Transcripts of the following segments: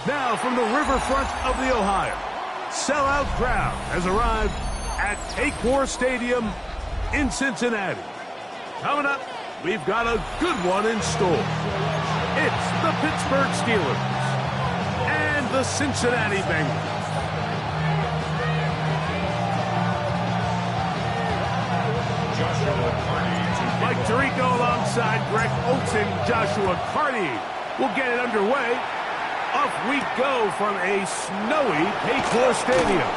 Now from the riverfront of the Ohio, sellout crowd has arrived at Paycor Stadium in Cincinnati. Coming up, we've got a good one in store. It's the Pittsburgh Steelers and the Cincinnati Bengals. Mike Tirico alongside Greg Olsen, Joshua Carty will get it underway. Off we go from a snowy Paycor Stadium.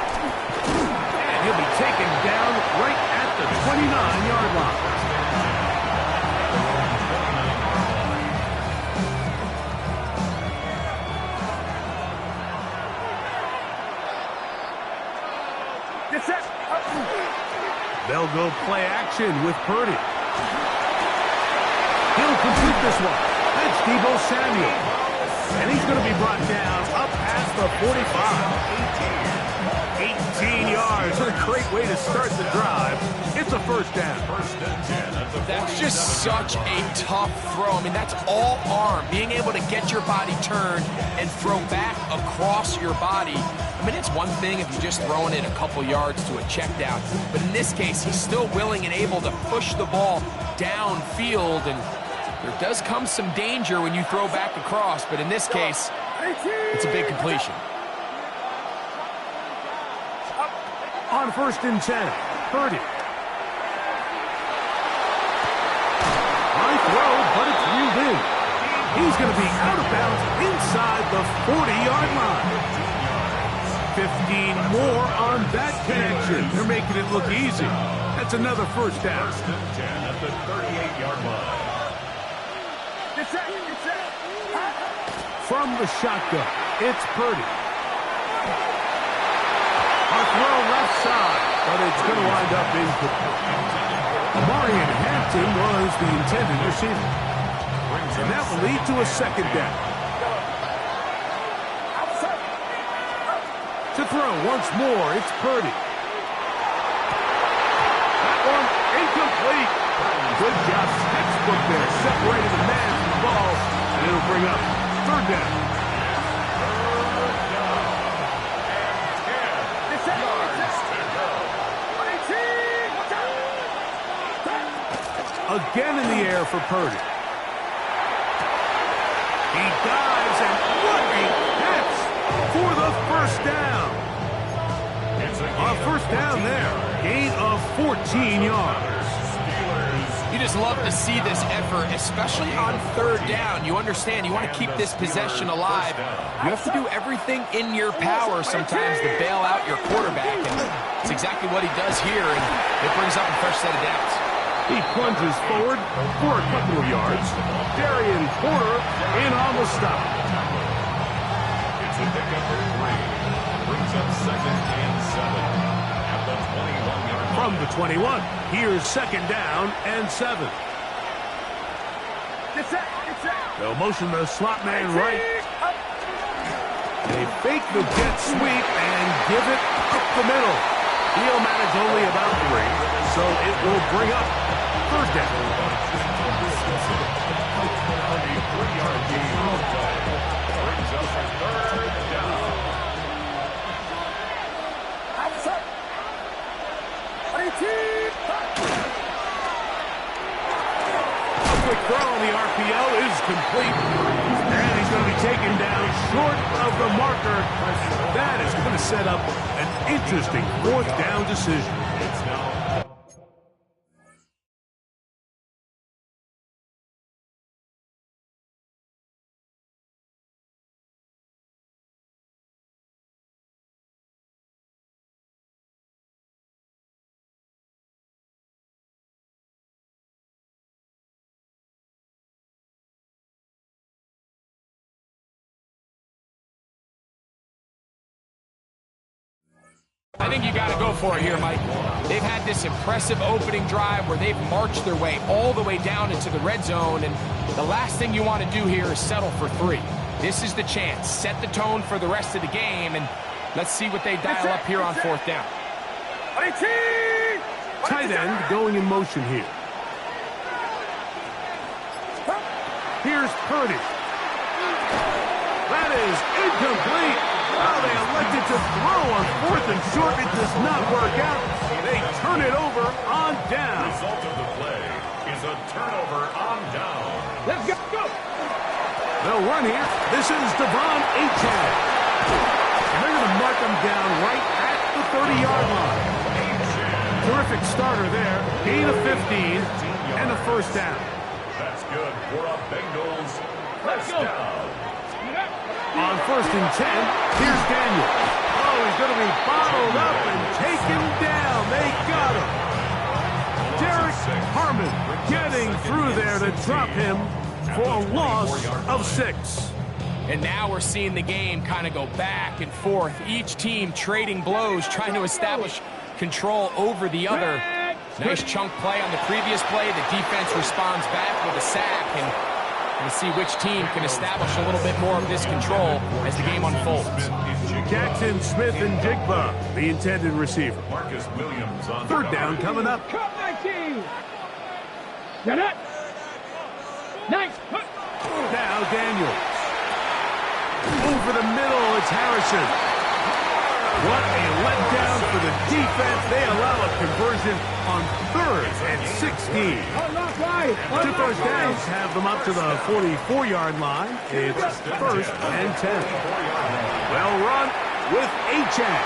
And he'll be taken down right at the 29-yard line. Get set. They'll go play action with Purdy. He'll complete this one. That's Deebo Samuel. And he's going to be brought down up past the 45. 18 yards. What a great way to start the drive. It's a first down. That's just such a tough throw. I mean, that's all arm. Being able to get your body turned and throw back across your body. I mean, it's one thing if you're just throwing it a couple yards to a check down. But in this case, he's still willing and able to push the ball downfield. And there does come some danger when you throw back across. But in this case, it's a big completion. On 1st and 10, Purdy. High throw, but it's reeled in. He's going to be out of bounds inside the 40-yard line. 15 more on that connection. They're making it look easy. That's another first down. 1st and 10 at the 38-yard line. From the shotgun, it's Purdy. A throw left side, but it's going to wind up incomplete. Marion Hampton was the intended receiver. And that will lead to a second down. To throw once more, it's Purdy. That one incomplete. Good job, textbook there, separating the man from the ball, and it'll bring up third down. Again in the air for Purdy. He dives, and what a catch for the first down. A first down there, gain of 14 yards. You just love to see this effort, especially on third down. You understand, you want to keep this possession alive. You have to do everything in your power sometimes to bail out your quarterback, and it's exactly what he does here, and it brings up a fresh set of downs. He plunges forward for a couple of yards. Darian Porter in on the stop. It's a pickup for 3. Brings up 2nd and 7 at the 21-yard line. From the 21, here's 2nd down and 7. They'll motion the slot man right. They fake the jet sweep and give it up the middle. He'll manage only about 3, so it will bring up third down. Brings up a 3rd down. A quick throw on the RPO is complete. And he's going to be taken down short of the marker. That is going to set up an interesting 4th down decision. It's now I think you got to go for it here, Mike. They've had this impressive opening drive where they've marched their way all the way down into the red zone, and the last thing you want to do here is settle for 3. This is the chance. Set the tone for the rest of the game, and let's see what they dial up here on 4th down. Tight end going in motion here. Here's Purdy. That is incomplete. Oh, they elected to throw on 4th and short. It does not work out. They turn it over on down. The result of the play is a turnover on down. Let's go. They'll run here. This is Devon Achane. And they're going to mark him down right at the 30-yard line. Terrific starter there. Gain of 15 and a first down. That's good for a Bengals first down. On 1st and 10, here's Daniel. Oh, he's going to be bottled up and taken down. They got him. Derek Harmon getting through there to drop him for a loss of 6. And now we're seeing the game kind of go back and forth. Each team trading blows, trying to establish control over the other. Nice chunk play on the previous play. The defense responds back with a sack, and we'll see which team can establish a little bit more of this control as the game unfolds. Jackson Smith and Jigba, the intended receiver. Marcus Williams on 3rd down coming up. Cut 19. Get it. Nice. Now Daniels. Over the middle, it's Harrison. What a letdown for the defense. They allow a conversion on 3rd and 16. 2 first downs have them up to the 44-yard line. It's 1st and 10. Well run with Achane.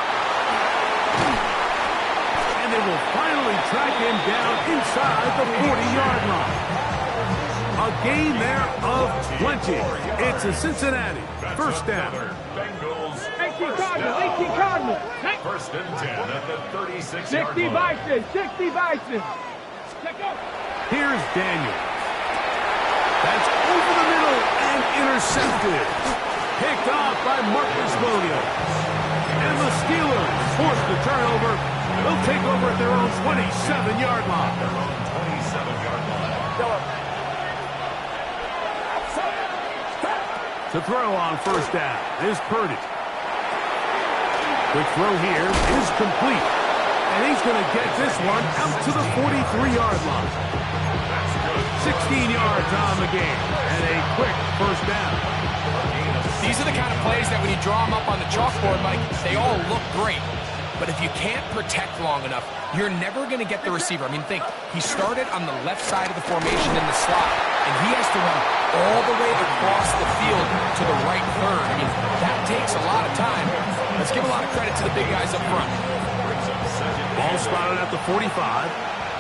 And they will finally track him down inside the 40-yard line. A gain there of 20. It's a Cincinnati first down. Bengals 18 Cardinals. 1st and 10 at the 36-yard 60 line. Bison. 60 Bison. Here's Daniels. That's over the middle and intercepted. Picked off by Marcus Williams. And the Steelers force the turnover. They'll take over at their own 27-yard line. Their own 27-yard line. To throw on 1st down is Purdy. Quick throw here is complete. And he's going to get this one out to the 43-yard line. 16 yards on the game. And a quick first down. These are the kind of plays that when you draw them up on the chalkboard, Mike, they all look great. But if you can't protect long enough, you're never going to get the receiver. I mean, think, he started on the left side of the formation in the slot, and he has to run all the way across the field to the right 3rd. I mean, that takes a lot of time. Let's give a lot of credit to the big guys up front. Ball spotted at the 45.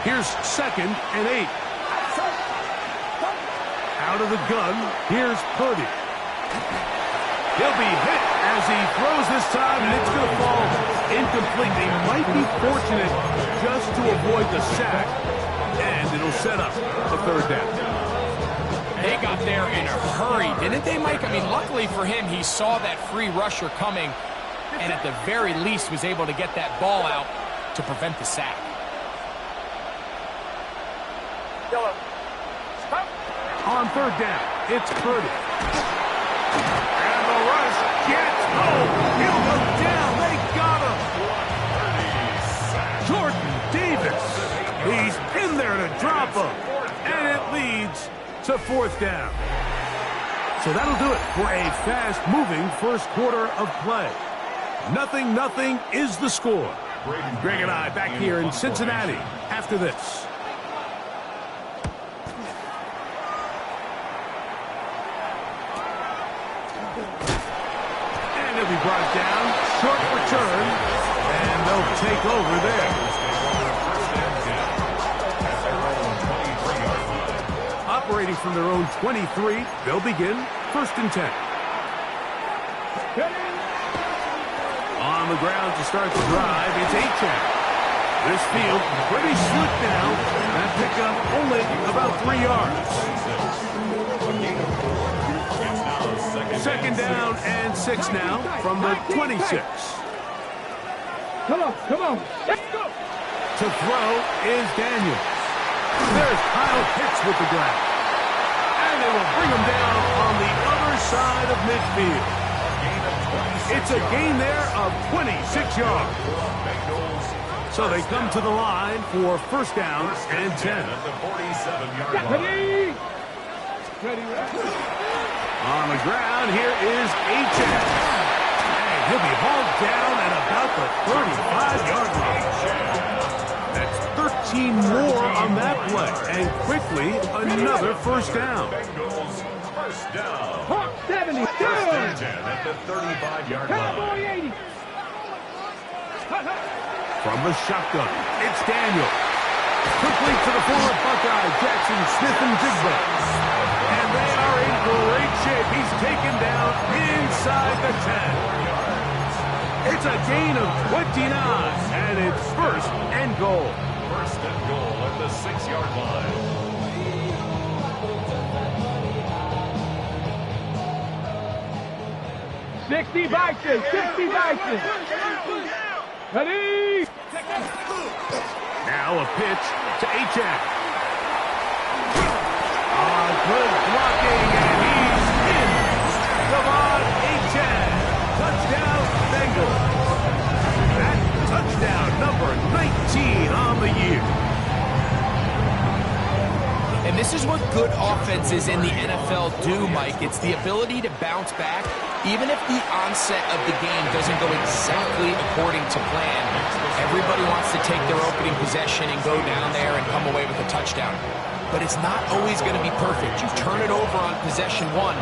Here's 2nd and 8. Out of the gun, here's Purdy. He'll be hit as he throws this time, and it's going to fall incomplete. They might be fortunate just to avoid the sack, and it'll set up a 3rd down. They got there in a hurry, didn't they, Mike? I mean, luckily for him, he saw that free rusher coming, and at the very least was able to get that ball out to prevent the sack. On 3rd down, it's Purdy. And the rush gets home. He'll go down. They got him. Jordan Davis. He's in there to drop him. And it leads to 4th down. So that'll do it for a fast-moving first quarter of play. 0-0 is the score. Greg and I back here in Cincinnati after this. And he'll be brought down. Short return. And they'll take over there. Operating from their own 23, they'll begin 1st and 10. On the ground to start the drive, it's Achane. This field pretty slick now. That pickup only about 3 yards. 2nd down and 6 now from the 26. Come on. Let's go. To throw is Daniels. There's Kyle Pitts with the grab. And they will bring him down on the other side of midfield. It's a gain there of 26 yards. So they come to the line for 1st down and 10. At the 47-yard line. On the ground. Here is H.S. And he'll be hauled down at about the 35-yard line. That's 13 more on that play. And quickly, another first down. Bengals first down. Hawk 70. First and 10 at the 35-yard Cowboy line. 80. From the shotgun, it's Daniel. Complete to the former Buckeye, Jackson Smith-Njigba. And they are in great shape. He's taken down inside the 10. It's a gain of 29, and it's first and goal. First and goal at the 6-yard line. Sixty Bison. 60 Bison. Ready? Now a pitch to H.F. Good blocking, and he's in. Devon H.F. Touchdown, Bengals. That touchdown number 19 on the year. And this is what good offenses in the NFL do, Mike. It's the ability to bounce back, even if the onset of the game doesn't go exactly according to plan. Everybody wants to take their opening possession and go down there and come away with a touchdown. But it's not always going to be perfect. You turn it over on possession 1.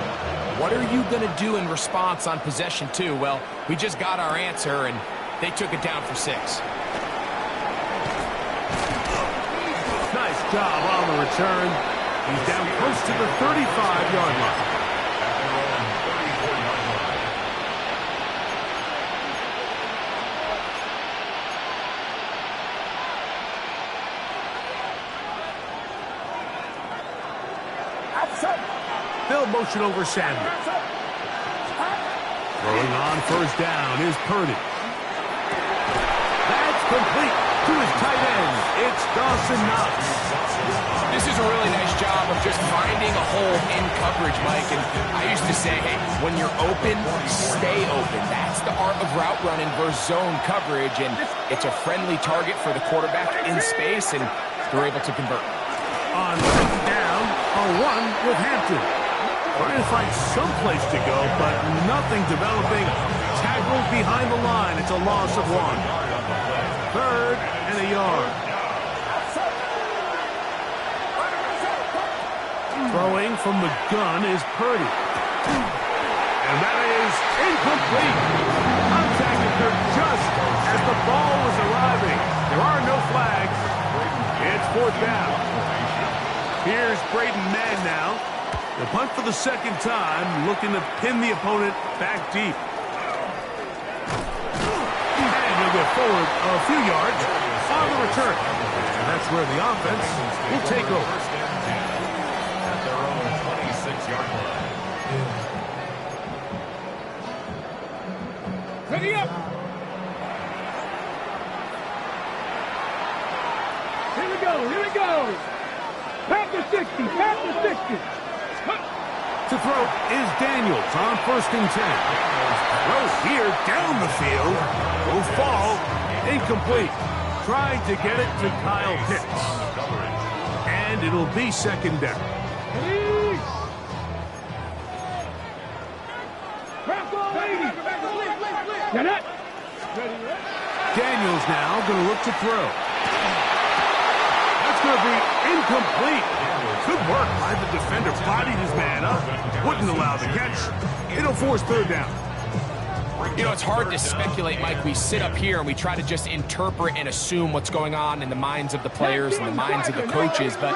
What are you going to do in response on possession 2? Well, we just got our answer, and they took it down for 6. Nice job on the return. He's down close to the 35-yard line. They'll motion over Samuel. Throwing on first down is Purdy. That's complete to his tight end. It's Dawson Knox. This is a really nice job of just finding a hole in coverage, Mike. And I used to say, hey, when you're open, stay open. That's the art of route running versus zone coverage. And it's a friendly target for the quarterback in space, and they're able to convert. On second down, a run with Hampton. Trying to find some place to go, but nothing developing. Tackled behind the line. It's a loss of 1. Third and a yard. Throwing from the gun is Purdy. And that is incomplete. Contact occurred just as the ball was arriving. There are no flags. It's fourth down. Here's Braden Mann now. The punt for the second time, looking to pin the opponent back deep. And he'll go forward a few yards on the return. And that's where the offense will take over. At their own 26-yard line. Ready up. Here we go. Here we go. Panther 60. Panther 60. To throw is Daniels on first and 10. Throw here down the field. Will fall. Incomplete. Tried to get it to Kyle Pitts. And it'll be second down. Daniels now going to look to throw. That's going to be incomplete. Good work by the defender. Bodied his man up. Wouldn't allow the catch. It'll force third down. You know, it's hard to speculate, Mike. We sit up here and we try to just interpret and assume what's going on in the minds of the players and the minds of the coaches, but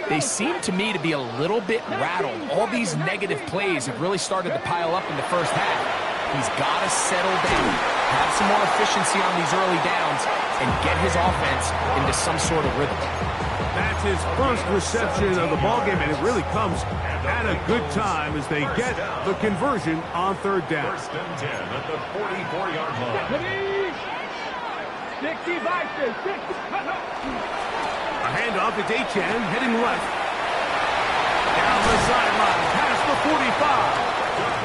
they seem to me to be a little bit rattled. All these negative plays have really started to pile up in the first half. He's got to settle down, have some more efficiency on these early downs, and get his offense into some sort of rhythm. That's his first reception of the ballgame, and it really comes at a good time as they get the conversion on third down. First and 10 at the 44-yard line. 60 Bison. 60. A handoff to Daychan, heading left. Down the sideline, past the 45.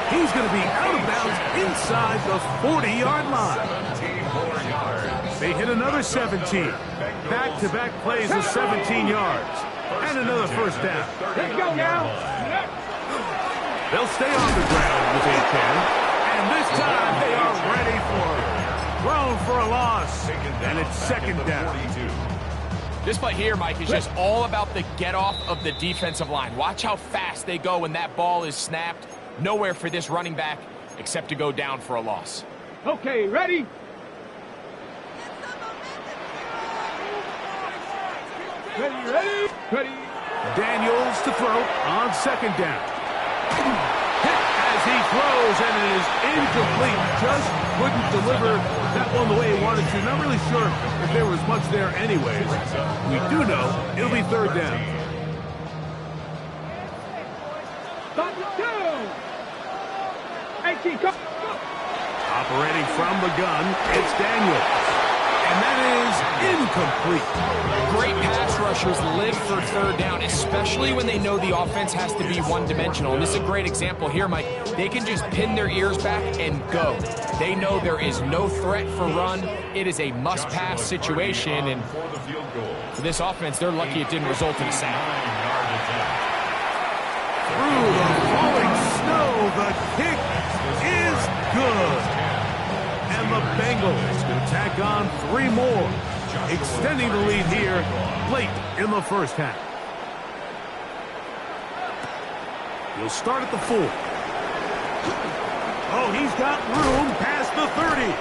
He's going to be out of bounds inside the 40-yard line. 17 more yards. They hit another 17. Back-to-back plays of 17 yards. And another first down. Let's go now. They'll stay on the ground with a 10. And this time they are ready for it. Thrown for a loss. And it's second down. This play here, Mike, is just all about the get-off of the defensive line. Watch how fast they go when that ball is snapped. Nowhere for this running back except to go down for a loss. Okay, ready? Ready. Daniels to throw on second down. Hit as he throws, and it is incomplete. Just couldn't deliver that one the way he wanted to. Not really sure if there was much there anyways. We do know it'll be third down. Stop it down. 18, come. Operating from the gun, it's Daniels. And that is incomplete. Great pass rushers live for third down, especially when they know the offense has to be one-dimensional. And this is a great example here, Mike. They can just pin their ears back and go. They know there is no threat for run. It is a must-pass situation. And for this offense, they're lucky it didn't result in a sack. Through the falling snow, the kick is good. And the Bengals can tack on 3 more, extending the lead here late in the first half. He'll start at the 4. Oh, he's got room past the 30.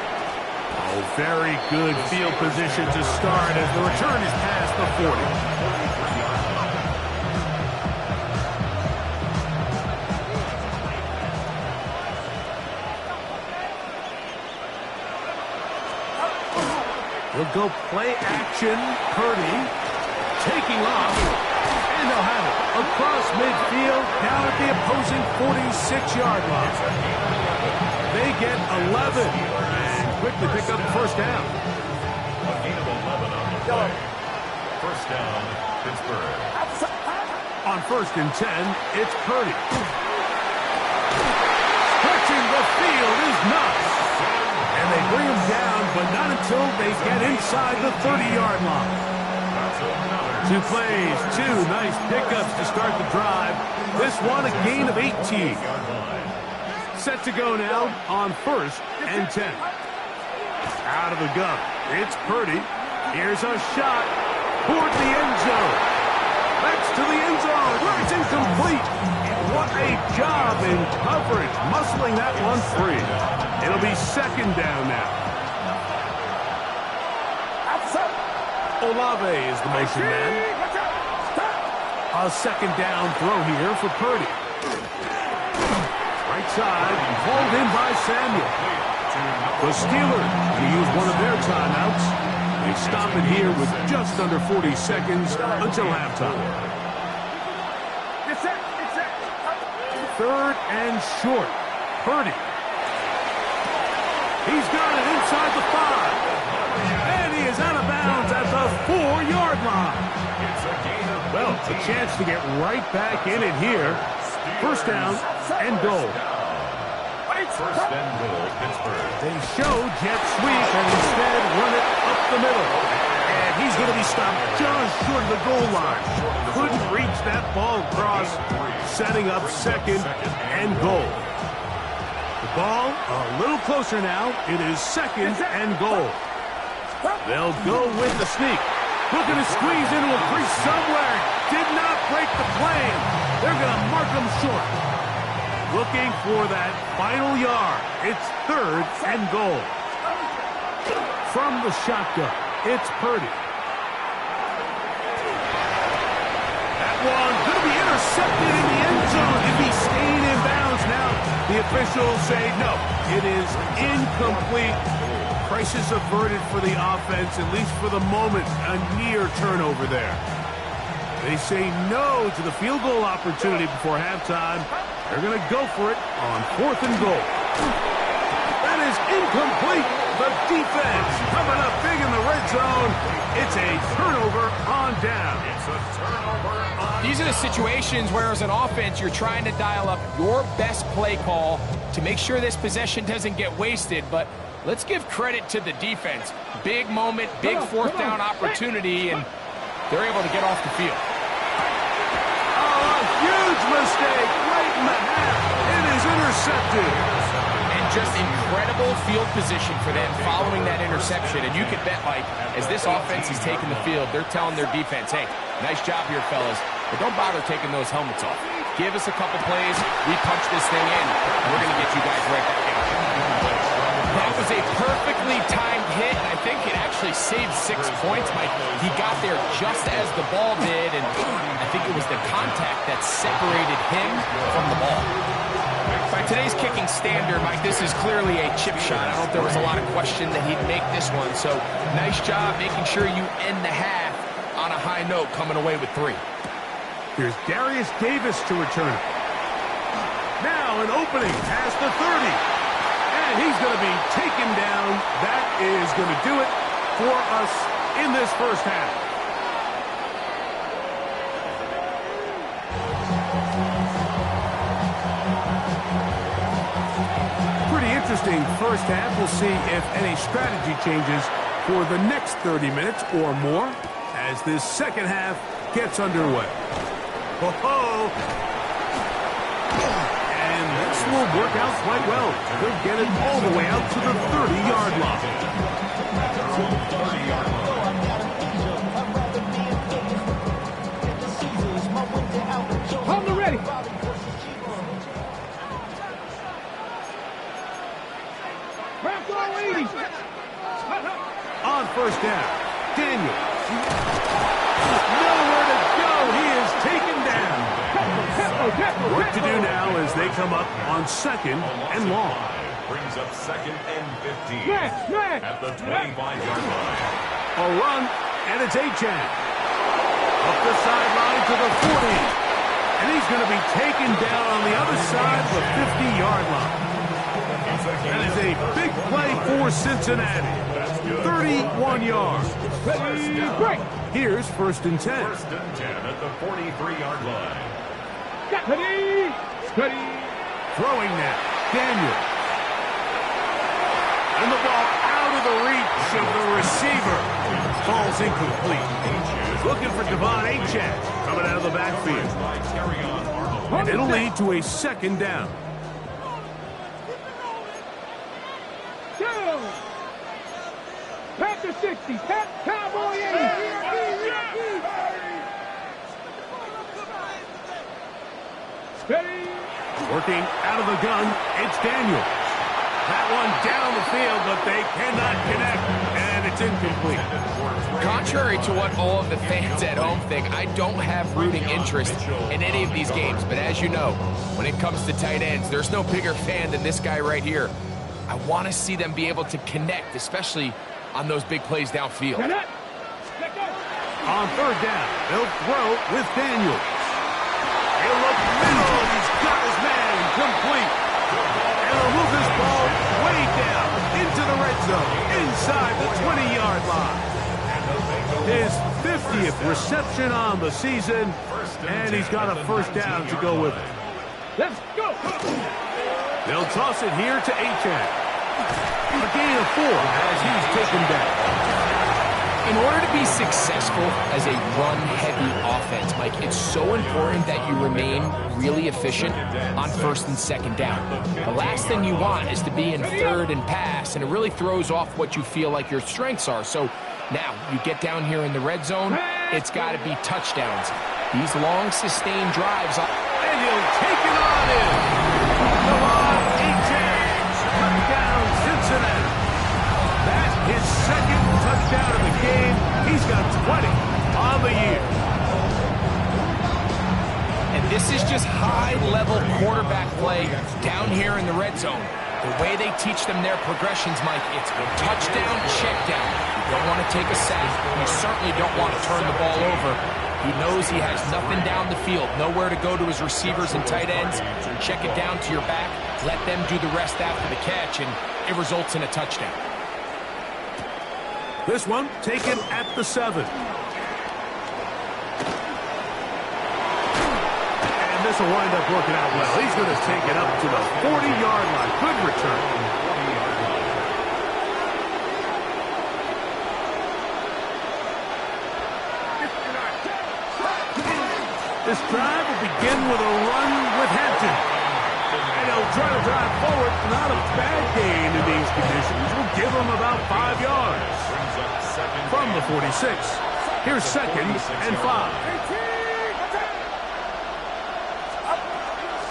Oh, very good field position to start as the return is past the 40. He'll go play action. Purdy taking off. And they'll have it across midfield down at the opposing 46-yard line. They get 11 and quickly pick up the first down. A gain of 11 on the play. First down, Pittsburgh. On first and 10, it's Purdy. Stretching the field is Knox. And they bring him down, but not until they get inside the 30-yard line. 2 plays, 2 nice pickups to start the drive. This one, a gain of 18. Set to go now on first and 10. Out of the gun, it's Purdy. Here's a shot toward the end zone. That's to the end zone, where it's incomplete. What a job in coverage, muscling that one free. It'll be second down now. Olave is the motion man. A second down throw here for Purdy. Right side, hauled in by Samuel. The Steelers will use one of their timeouts. They stop it here with just under 40 seconds until halftime. Third and short. Purdy. He's got it inside the 5. And he is out of bounds at the 4-yard line. Well, a chance to get right back in it here. First down and goal. First and goal, Pittsburgh. They show jet sweep and instead run it up the middle. And he's going to be stopped just short of the goal line. Couldn't reach that ball across, setting up second and goal. The ball a little closer now. It is second and goal. They'll go with the sneak. Looking to squeeze into a crease somewhere. Did not break the plane. They're going to mark them short. Looking for that final yard. It's third and goal. From the shotgun, it's Purdy. That one going to be intercepted in the end zone. If he stayed in bounds now, the officials say no. It is incomplete. Crisis averted for the offense, at least for the moment. A near turnover there. They say no to the field goal opportunity before halftime. They're going to go for it on fourth and goal. That is incomplete. The defense coming up big in the red zone. It's a turnover on down. It's a turnover on. These are the situations where, as an offense, you're trying to dial up your best play call to make sure this possession doesn't get wasted. But let's give credit to the defense. Big moment, big fourth down opportunity, and they're able to get off the field. Oh, a huge mistake right in the half. intercepted. And just incredible field position for them following that interception. And you could bet, Mike, as this offense is taking the field, they're telling their defense, hey, nice job here, fellas, but don't bother taking those helmets off. Give us a couple plays, we punch this thing in, and we're going to get you guys right back in. That was a perfectly timed hit, and I think it actually saved 6 points, Mike. He got there just as the ball did, and I think it was the contact that separated him from the ball. By today's kicking standard, Mike, this is clearly a chip shot. I don't know if there was a lot of question that he'd make this one, so nice job making sure you end the half on a high note, coming away with 3. Here's Darius Davis to return it. Now an opening past the 30. And he's going to be taken down. That is going to do it for us in this first half. Pretty interesting first half. We'll see if any strategy changes for the next 30 minutes or more as this second half gets underway. Ho-ho! And this will work out quite well. They'll get it all the way out to the 30-yard line. On the ready. Crack all 80. On first down, Daniel. Nowhere to go. He is taken down. Work to do now as they come up on second and long. Brings up second and 15 Smash. at the 25-yard line. A run, and it's Achan. Up the sideline to the 40. And he's going to be taken down on the other side of the 50-yard line. That is a big play for Cincinnati. 31 yards. Break. Here's first and 10. First and 10 at the 43-yard line. Steady. Steady. Throwing now, Daniel. And the ball out of the reach of the receiver. Ball's incomplete. Looking for Devon Achan coming out of the backfield. And it'll lead to a second down. Go. Panther 60. Cowboy 80. Steady. Working out of the gun, it's Daniel. That one down the field, but they cannot connect, and it's incomplete. Contrary to what all of the fans at home think, I don't have rooting interest in any of these games. But as you know, when it comes to tight ends, there's no bigger fan than this guy right here. I want to see them be able to connect, especially on those big plays downfield. On third down, they'll throw with Daniel. He'll look middle. He's got his man complete. And he'll move this ball way down into the red zone, inside the 20-yard line. His 50th reception on the season, and he's got a first down to go with it. Let's go. They'll toss it here to Achan. A gain of 4 as he's taken down. In order to be successful as a run-heavy offense, Mike, it's so important that you remain really efficient on first and second down. The last thing you want is to be in third and pass, and it really throws off what you feel like your strengths are. So now you get down here in the red zone, it's got to be touchdowns. These long, sustained drives. And he'll take it on in. Come on, Achan. Touchdown, Cincinnati. That's his second touchdown of the game. He's got 20 on the year. And this is just high-level quarterback play down here in the red zone. The way they teach them their progressions, Mike, it's touchdown, check down. You don't want to take a sack. You certainly don't want to turn the ball over. He knows he has nothing down the field, nowhere to go to his receivers and tight ends. Check it down to your back, let them do the rest after the catch, and it results in a touchdown. This one taken at the 7. And this will wind up working out well. He's going to take it up to the 40-yard line. Good return. This drive will begin with a run with Hampton. And he'll try to drive forward. Not a bad gain in these conditions. We'll give him about 5 yards. From the 46. Here's 2nd and 5.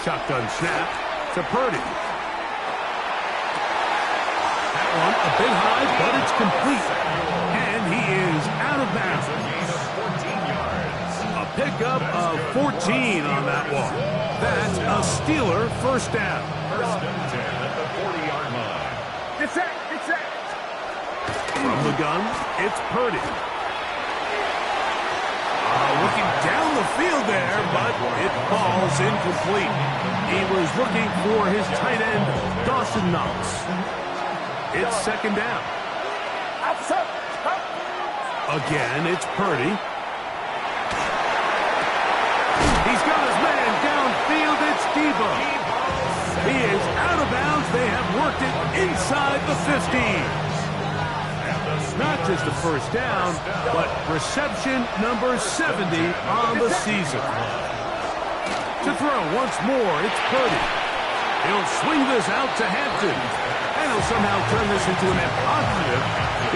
Shotgun snap to Purdy. That one a bit high, but it's complete. And he is out of bounds. A pickup of 14 on that one. That's a Steeler first down. First and 10 at the 40-yard line. It's that. From the gun, it's Purdy. Looking down the field there, but it falls incomplete. He was looking for his tight end, Dawson Knox. It's 2nd down. Again, it's Purdy. He's got his man downfield. It's Debo. He is out of bounds. They have worked it inside the 50. Not just a first down, but reception number 70 on the season. To throw once more, it's Purdy. He'll swing this out to Hampton. And he'll somehow turn this into a net positive,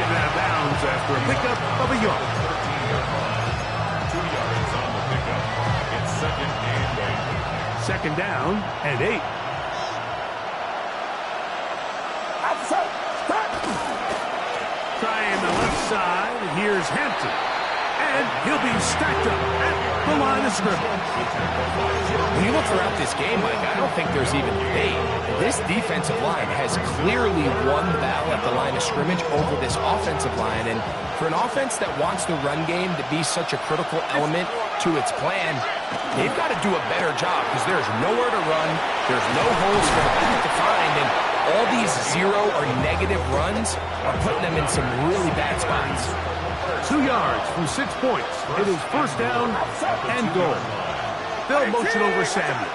getting out of bounds after a pickup of a yard. 2 yards on the pickup. It's 2nd and 8. 2nd down and 8. Trying the left side. Here's Hampton. And he'll be stacked up at the line of scrimmage. When you look throughout this game, Mike, I don't think there's even debate. This defensive line has clearly won the battle at the line of scrimmage over this offensive line. And for an offense that wants the run game to be such a critical element to its plan, they've got to do a better job because there's nowhere to run. There's no holes for the back to find. And all these 0 or negative runs are putting them in some really bad spots. 2 yards from 6 points. It is first down and goal. They'll motion over Samuel.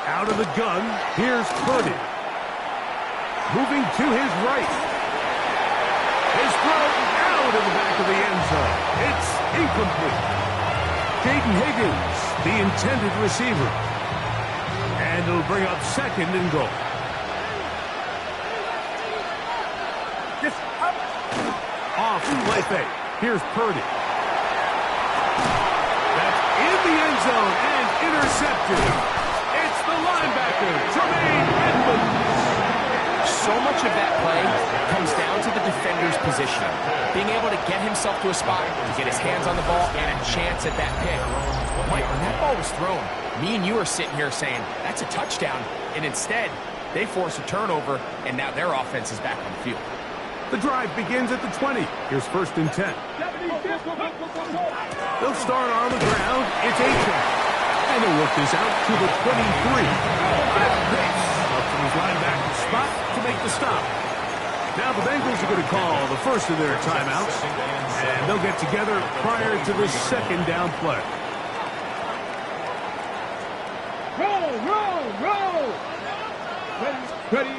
Out of the gun, here's Purdy. Moving to his right. His throw out of the back of the end zone. It's incomplete. Jaden Higgins, the intended receiver. And it'll bring up 2nd and goal. Off play fake. Here's Purdy. That's in the end zone and intercepted. It's the linebacker, Tremaine Edmonds. So much of that play comes down to the defender's positioning. Being able to get himself to a spot, to get his hands on the ball, and a chance at that pick. Mike, when that ball was thrown, me and you are sitting here saying, that's a touchdown. And instead, they force a turnover, and now their offense is back on the field. The drive begins at the 20. Here's 1st and 10. They'll start on the ground. It's Aiken. And they'll work this out to the 23. Up from his linebacker spot to make the stop. Now the Bengals are going to call the first of their timeouts. And they'll get together prior to the 2nd down play. Roll. Ready.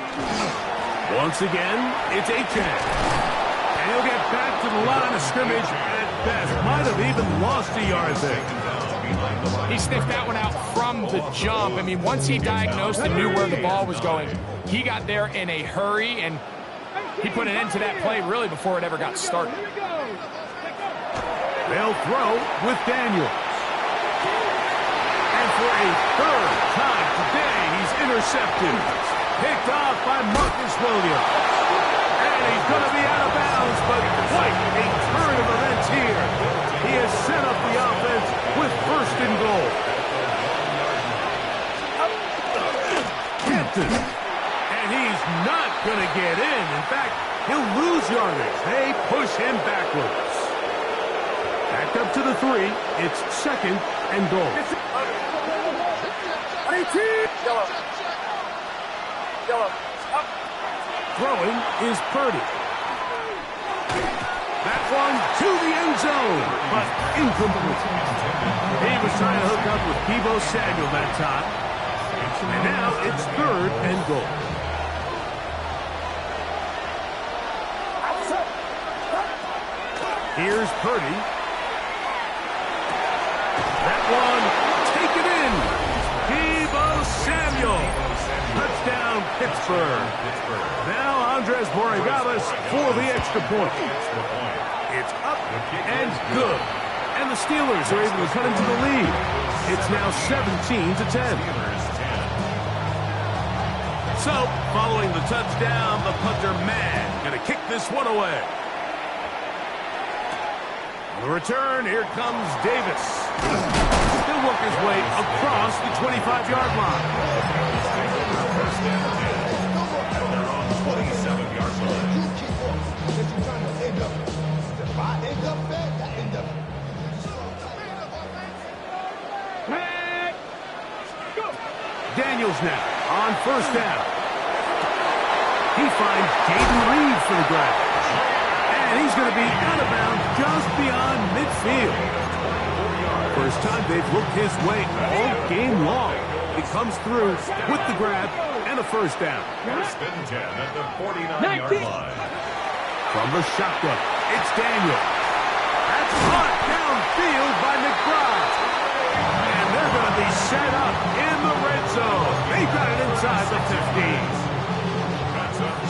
Once again, it's Aiken. And he'll get back to the line of scrimmage at best. Might have even lost a yard there. He sniffed that one out from the jump. I mean, once he diagnosed and knew where the ball was going, he got there in a hurry, and he put an end to that play really before it ever got started. They'll throw with Daniels. And for a 3rd time today, he's intercepted. Picked off by Marcus Williams. And he's going to be out of bounds, but quite a turn of events here. He has set up the offense with 1st and goal. Hampton. And he's not going to get in. In fact, he'll lose yardage. They push him backwards. Back up to the 3. It's 2nd and goal. Throwing is Purdy. That one to the end zone, but incomplete. He was trying to hook up with Deebo Samuel that time. And now it's 3rd and goal. Here's Purdy. That one taken in. Pittsburgh. Now Andres Borregales for the extra point. It's up and good. And the Steelers are able to cut into the lead. It's now 17-10. So, following the touchdown, the punter man going to kick this one away. On the return, here comes Davis. He'll work his way across the 25-yard line. They're on 27-yard line. Daniels now on first down. He finds Jaden Reed for the grab. And he's going to be out of bounds just beyond midfield. First time they've looked his way all game long. He comes through with the grab and a first down. First and 10 at the 49-yard line. From the shotgun, it's Daniel. That's caught downfield by McBride. And they're going to be set up in the red zone. They got it inside the 15.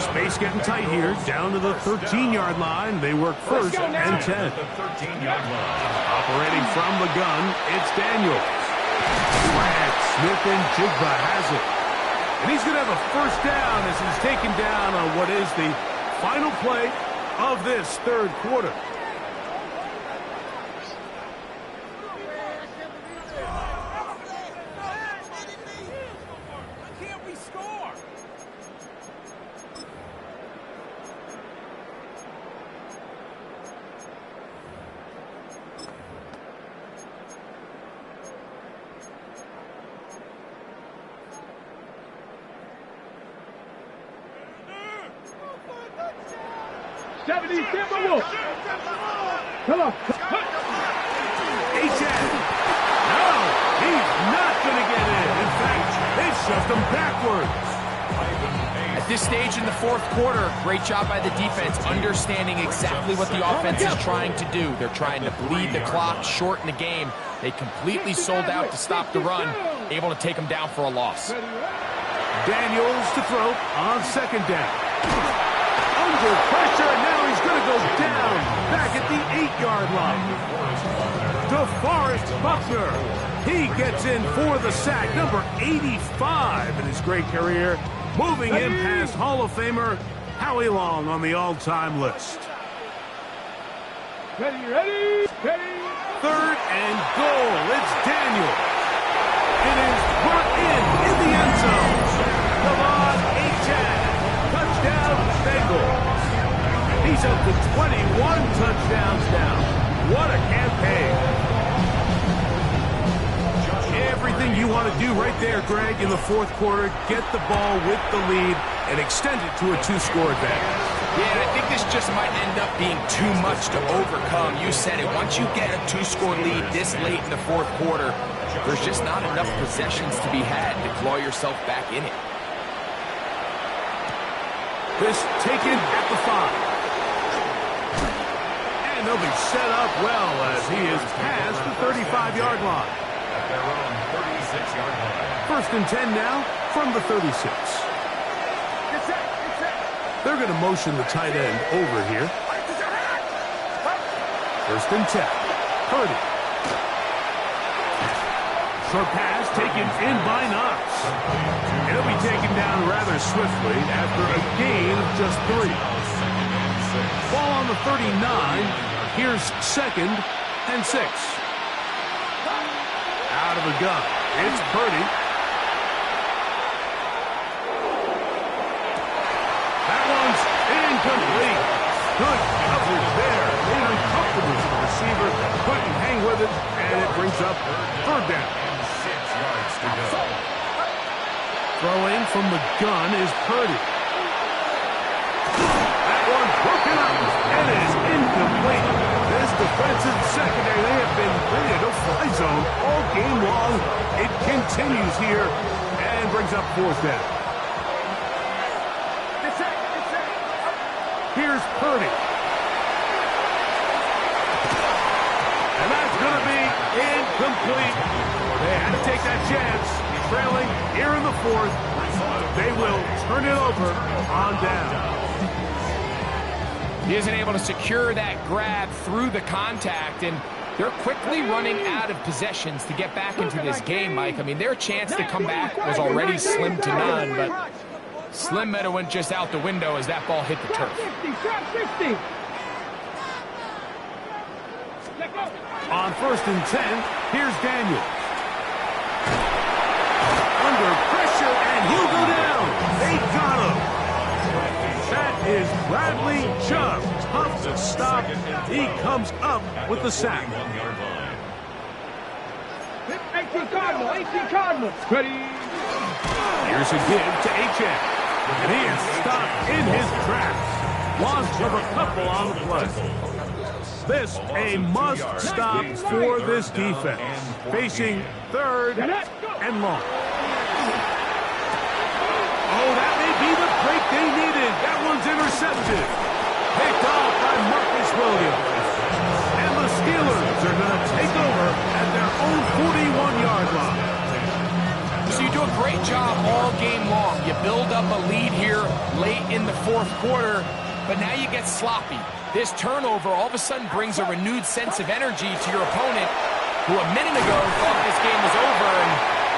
Space getting tight here, down to the 13-yard line. They work first and 10. The 13-yard line. Operating from the gun, it's Daniels. And Smith and Jigba has it. And he's going to have a first down as he's taken down on what is the final play of this third quarter. Can't we score? Come on. A-10. No, he's not going to get in. In fact, they've shoved him backwards. At this stage in the fourth quarter, great job by the defense, understanding exactly what the offense is trying to do. They're trying to bleed the clock, shorten the game. They completely sold out to stop the run, able to take them down for a loss. Daniels to throw on second down. Under pressure, and now he's going to go down back at the 8-yard line. DeForest Buckner. He gets in for the sack, number 85 in his great career. Moving him past Hall of Famer Howie Long on the all-time list. Ready. Third and goal. It's Daniel. It is brought in the end zone. Come on, A-10. Touchdown, Bengals. He's up to 21 touchdowns now. What a campaign. Everything you want to do right there, Greg, in the fourth quarter. Get the ball with the lead and extend it to a 2-score advantage. Yeah, I think this just might end up being too much to overcome. You said it. Once you get a 2-score lead this late in the fourth quarter, there's just not enough possessions to be had to claw yourself back in it. This taken at the 5. And they'll be set up well as he is past the 35-yard line. At their own 36-yard line. First and 10 now from the 36. They're going to motion the tight end over here. First and 10. Purdy. Short pass taken in by Knox. He'll be taken down rather swiftly after a gain of just 3. Ball on the 39. Here's second and 6. Out of the gun. It's Purdy. That one's incomplete. Good coverage there. Made uncomfortable for the receiver. Couldn't hang with it, and it brings up third down. 6 yards to go. Throwing from the gun is Purdy. That one's broken up, and it is incomplete. This defensive secondary, they have been really a no-fly zone all game long. It continues here and brings up fourth down. Here's Purdy. And that's going to be incomplete. They had to take that chance. trailing here in the fourth. They will turn it over on down. He isn't able to secure that grab through the contact, and they're quickly running out of possessions to get back into this game, Mike. I mean, their chance to come back was already slim to none, but Slim Meadow went just out the window as that ball hit the turf. On 1st and 10, here's Daniels. Under pressure, and he'll go down. They got him. That is Bradley Chubb. Tough to stop. He comes up with the sack. 18 Cardinal. Ready. Here's a give to H.N. And he is stopped in his tracks. Loss of a couple on the play. This a must stop for this defense. Facing 3rd and long. Oh, that may be the break they needed. That one's intercepted. Picked off by Marcus Williams. And the Steelers are going to take over at their own 41-yard line. So you do a great job all game long. You build up a lead here late in the fourth quarter, but now you get sloppy. This turnover all of a sudden brings a renewed sense of energy to your opponent, who a minute ago thought this game was over, and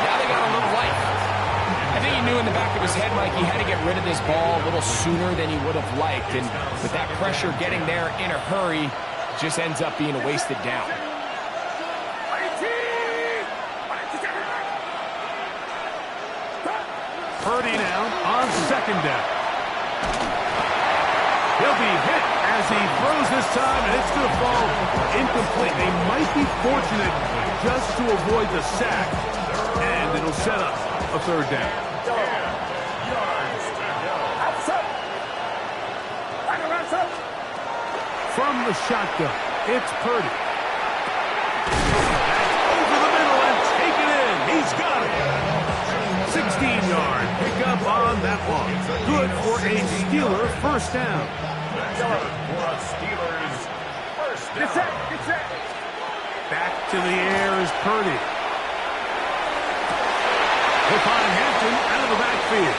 now they got a little life. I think he knew in the back of his head, Mike, he had to get rid of this ball a little sooner than he would have liked, and with that pressure getting there in a hurry, it just ends up being a wasted down. Purdy now on 2nd down. He'll be hit as he throws this time, and it's going to fall incomplete. They might be fortunate just to avoid the sack, and it'll set up a 3rd down. From the shotgun, it's Purdy. Over the middle and take it in. He's got it. 16-yard pickup on that one. Good for a Steeler 1st down. Back to the air is Purdy. They find Hampton out of the backfield.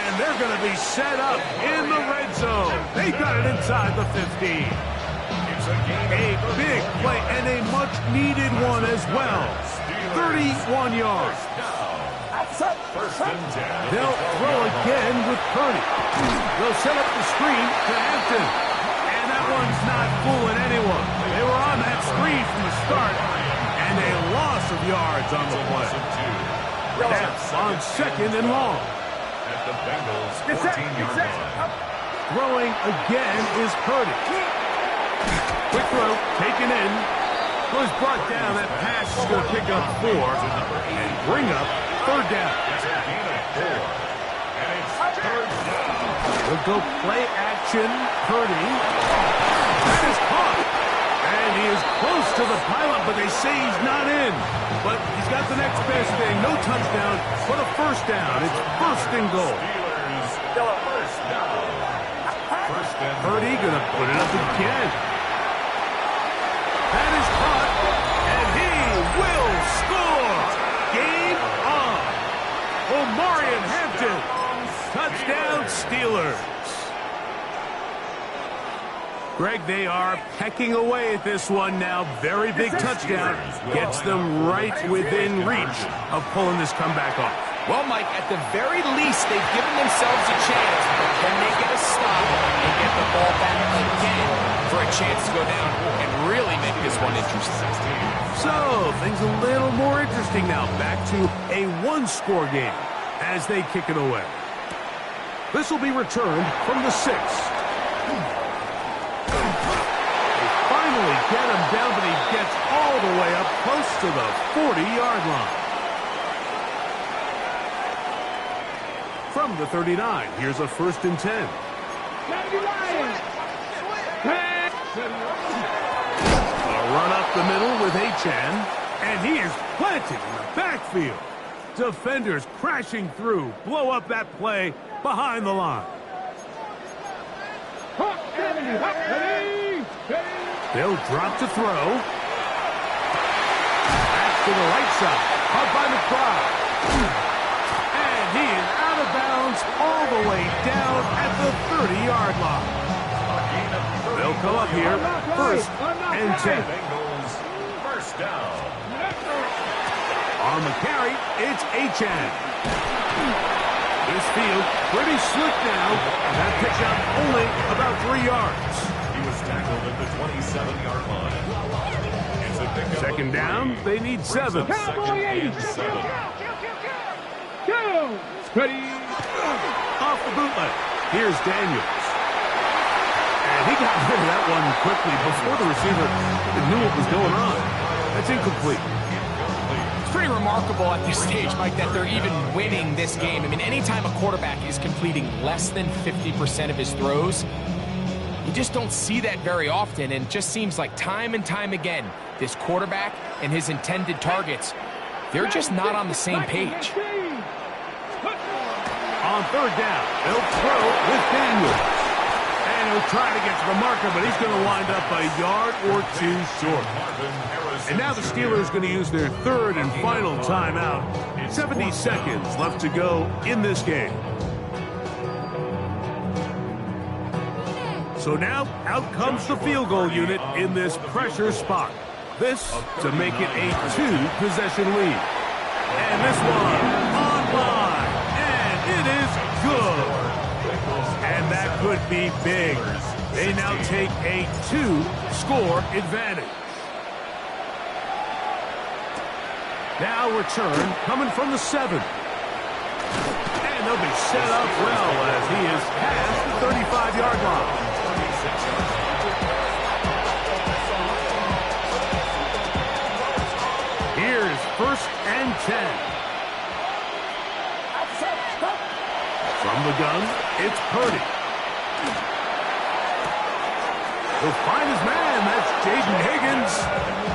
And they're going to be set up in the red zone. They got it inside the 15. A big play and a much-needed one as well. 31 yards. They'll throw again with Purdy. They'll set up the screen to Hampton. And that one's not fooling anyone. They were on that screen from the start. And a loss of yards on the play. That's on 2nd and long. At the Bengals' 14-yard line. Throwing again is Purdy. Quick throw, taken in. Was brought down. That pass is going to pick up 4 and bring up 3rd down. We'll go play action. Purdy. That is caught. And he is close to the pylon, but they say he's not in. But he's got the next best thing. No touchdown, but a 1st down. It's 1st and goal. Purdy going to put it up again. That is caught, and he will score. Game on. Omarion Hampton. Touchdown, Steelers. Greg, they are pecking away at this one now. Very big touchdown. Gets them right within reach of pulling this comeback off. Well, Mike, at the very least, they've given themselves a chance, but can they get a stop and get the ball back again for a chance to go down and really make this one interesting? So, things a little more interesting now. Back to a 1-score game as they kick it away. This will be returned from the 6. They finally get him down, but he gets all the way up close to the 40-yard line. From the 39, here's a 1st and 10. A run up the middle with H.N., and he is planted in the backfield. Defenders crashing through, blow up that play behind the line. They'll drop to throw. Back to the right side. Caught by McBride. And he is out of bounds all the way down at the 30-yard line. They'll come up here, first and 10. Bengals, first down. On the carry, it's Achane. This field pretty slick now, and that pickup only about 3 yards. He was tackled at the 27-yard line. It's a pickup. Second down, they need 7. Second and 7. Go! Ready? Off the bootleg, here's Daniels. And he got rid of that one quickly before the receiver knew what was going on. That's incomplete. Pretty remarkable at this stage, Mike, that they're even winning this game. I mean, anytime a quarterback is completing less than 50% of his throws, you just don't see that very often, and it just seems like time and time again, this quarterback and his intended targets, they're just not on the same page. On third down, they'll throw with Daniels. And he'll try to get to the marker, but he's going to wind up a yard or 2 short. And now the Steelers are going to use their third and final timeout. 70 seconds left to go in this game. So now out comes the field goal unit in this pressure spot. This to make it a 2-possession lead. And this one online. And it is good. And that could be big. They now take a 2-score advantage. Now return coming from the 7. And they'll be set up well as he is past the 35-yard line. Here's first and 10. From the gun, it's Purdy. He'll find his man. That's Jaden Higgins.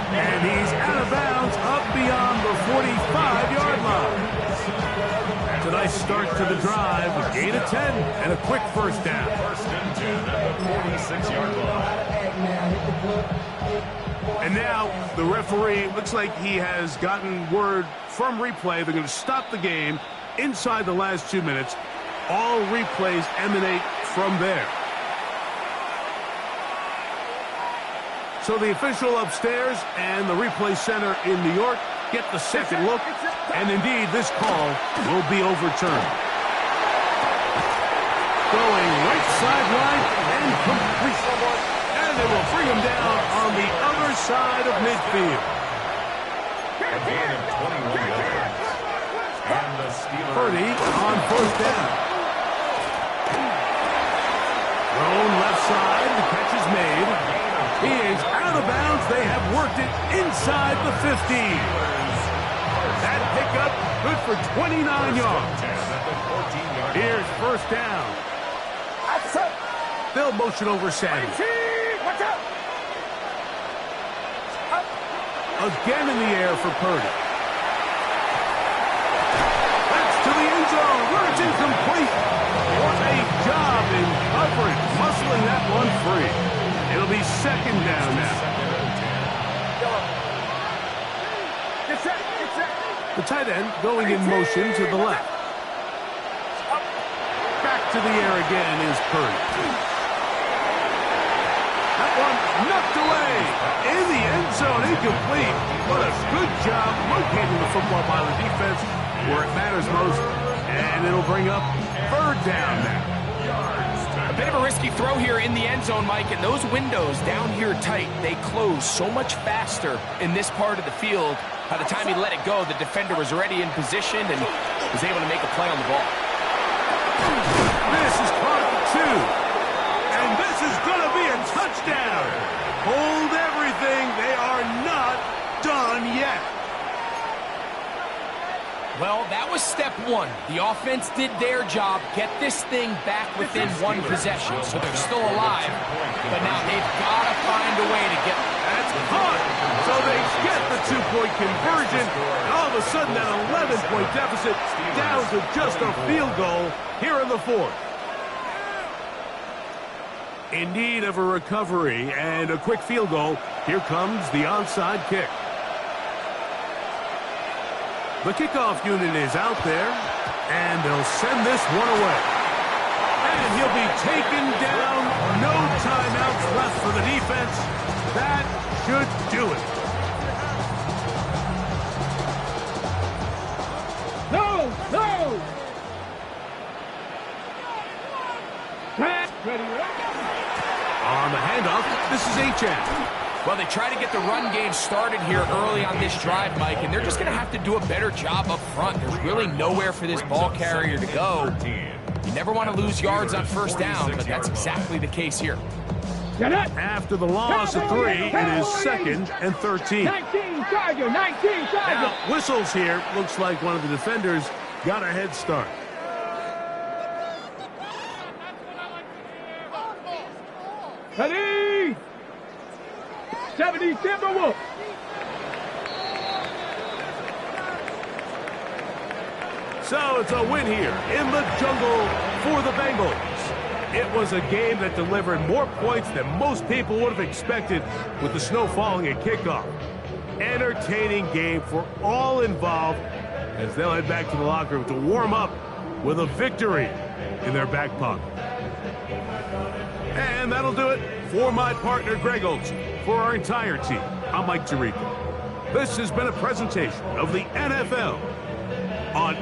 And he's out of bounds up beyond the 45-yard line. That's a nice start to the drive. A gain of 10 and a quick first down. First and 10 at the 46-yard line. And now the referee looks like he has gotten word from replay. They're going to stop the game inside the last 2 minutes. All replays emanate from there. So the official upstairs and the replay center in New York get the second look, and indeed this call will be overturned. Going right sideline and complete. And they will bring him down on the other side of midfield. A gain of 21 yards. And the Steelers. Purdy on first down. Thrown left side, the catch is made. He is out of bounds. They have worked it inside the 15. That pickup good for 29 yards. Here's first down. They'll motion over Sandy. Again in the air for Purdy. That's to the end zone where it's incomplete. What a job in coverage, muscling that one free. It'll be second down now. The tight end going in motion to the left. Back to the air again is Purdy. That one knocked away in the end zone, incomplete. What a good job locating the football by the defense where it matters most. And it'll bring up third down now. A bit of a risky throw here in the end zone, Mike, and those windows down here tight, they close so much faster in this part of the field. By the time he let it go, the defender was already in position and was able to make a play on the ball. This is caught at 2. And this is going to be a touchdown. Hold everything. They are not done yet. Well, that was step 1. The offense did their job, get this thing back within 1 possession, so they're still alive. But now they've got to find a way to get... That's caught. So they get the 2-point conversion. And all of a sudden, that 11-point deficit down to just a field goal here in the 4th. In need of a recovery and a quick field goal, here comes the onside kick. The kickoff unit is out there, and they'll send this one away. And he'll be taken down. No timeouts left for the defense. That should do it. No! No! Ready, On the handoff, this is HN. Well, they try to get the run game started here early on this drive, Mike, and they're just going to have to do a better job up front. There's really nowhere for this ball carrier to go. You never want to lose yards on first down, but that's exactly the case here. After the loss of 3, it is 2nd and 13. 19 Charger, 19 Charger. Now, whistles here. Looks like one of the defenders got a head start. Ready? 70 Timberwolves. So it's a win here in the jungle for the Bengals. It was a game that delivered more points than most people would have expected with the snow falling at kickoff. Entertaining game for all involved as they'll head back to the locker room to warm up with a victory in their back pocket. And that'll do it for my partner, Greg Olson. For our entire team, I'm Mike Tirico. This has been a presentation of the NFL on